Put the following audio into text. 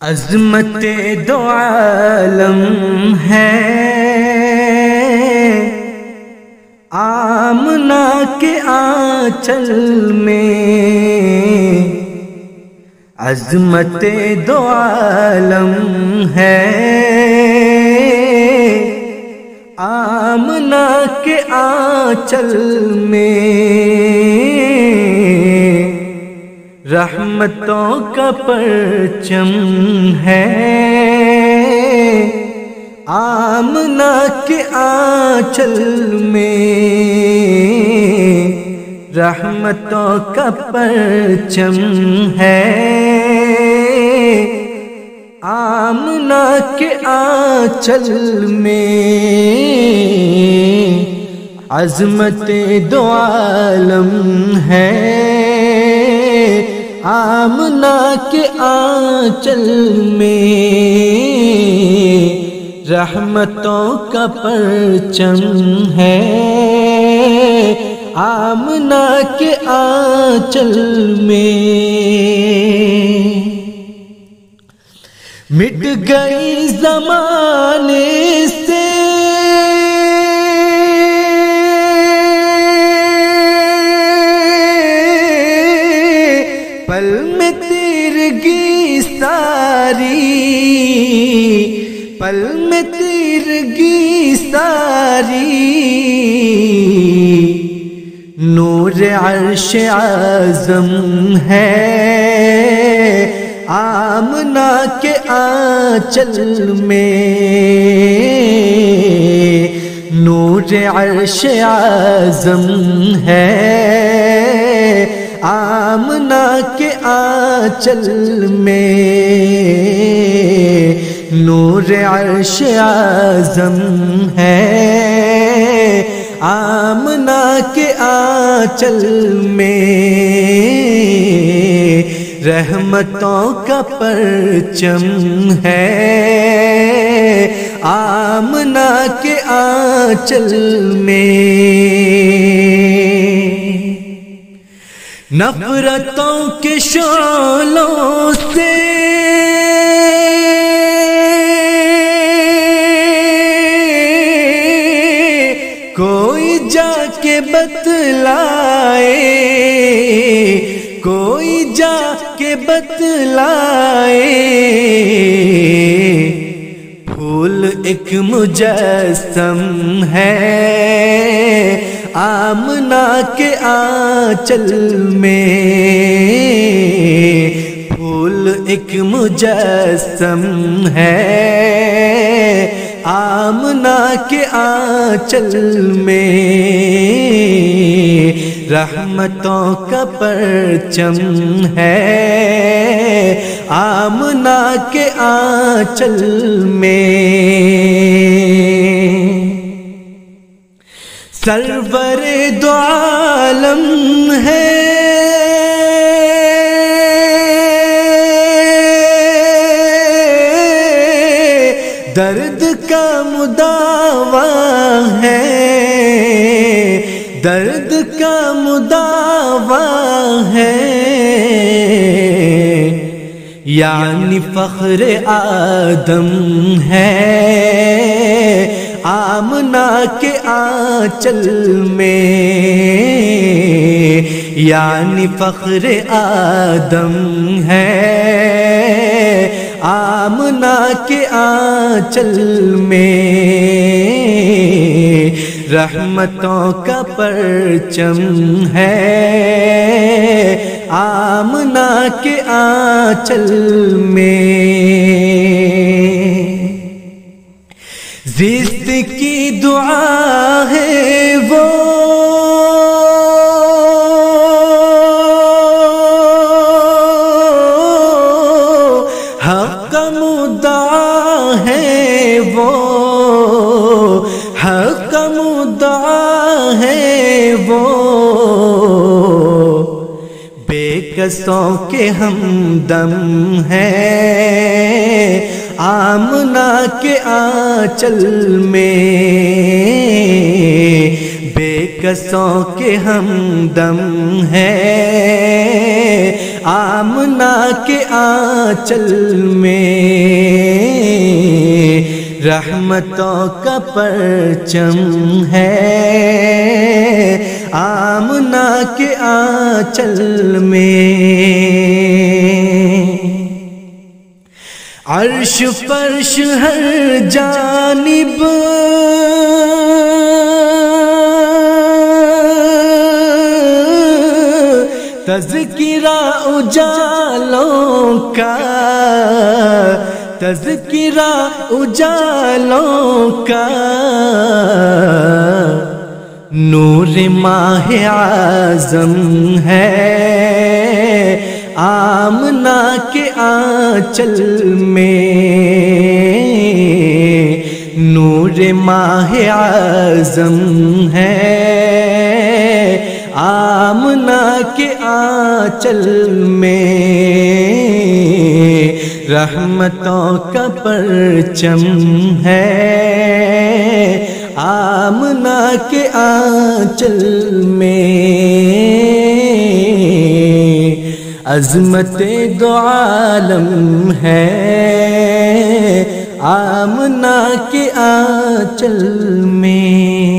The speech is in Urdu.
عظمت دو عالم ہے آمنہ کے آنچل میں، عظمت دو عالم ہے آمنہ کے آنچل میں، رحمتوں کا پرچم ہے آمنہ کے آنچل میں، رحمتوں کا پرچم ہے آمنہ کے آنچل میں، عظمت دو عالم ہے آمنہ کے آنچل میں، رحمتوں کا پرچم ہے آمنہ کے آنچل میں، مٹ گئی زمانے سے پل میں تیرگی ساری، پل میں تیرگی ساری، نور عرش اعظم ہے آمنہ کے آنچل میں، نور عرش اعظم ہے آمنہ کے آنچل میں، نور عرش اعظم ہے آمنہ کے آنچل میں، رحمتوں کا پرچم ہے آمنہ کے آنچل میں، نفرتوں کے شعلوں سے کوئی جا کے بتلائے، کوئی جا کے بتلائے، پھول ایک مجسم ہے آمنہ کے آنچل میں، پھول ایک مجسم ہے آمنہ کے آنچل میں، رحمتوں کا پرچم ہے آمنہ کے آنچل میں، سرور دو عالم ہے درد کا مداوا ہے، درد کا مداوا ہے، یعنی فخر آدم ہے آمنہ کے آنچل میں، یعنی فخر آدم ہے آمنہ کے آنچل میں، رحمتوں کا پرچم ہے آمنہ کے آنچل میں، زیست کی دعا ہے وہ حق مدعا ہے وہ، حق مدعا ہے وہ، بے کسوں کے ہمدم ہے آمنہ کے آنچل میں، بے کسوں کے ہمدم ہے آمنہ کے آنچل میں رحمتوں کا پرچم ہے، آمنہ کے آنچل میں عرش فرش ہر جانب تذکرہ اجالوں کا، تذکرہ اجالوں کا، نور ماہ اعظم ہے آمنہ کے آنچل میں، نور ماہ اعظم ہے آمنہ کے آنچل میں، رحمتوں کا پرچم ہے آمنہ کے آنچل میں، عظمت دو عالم ہے آمنہ کے آنچل میں۔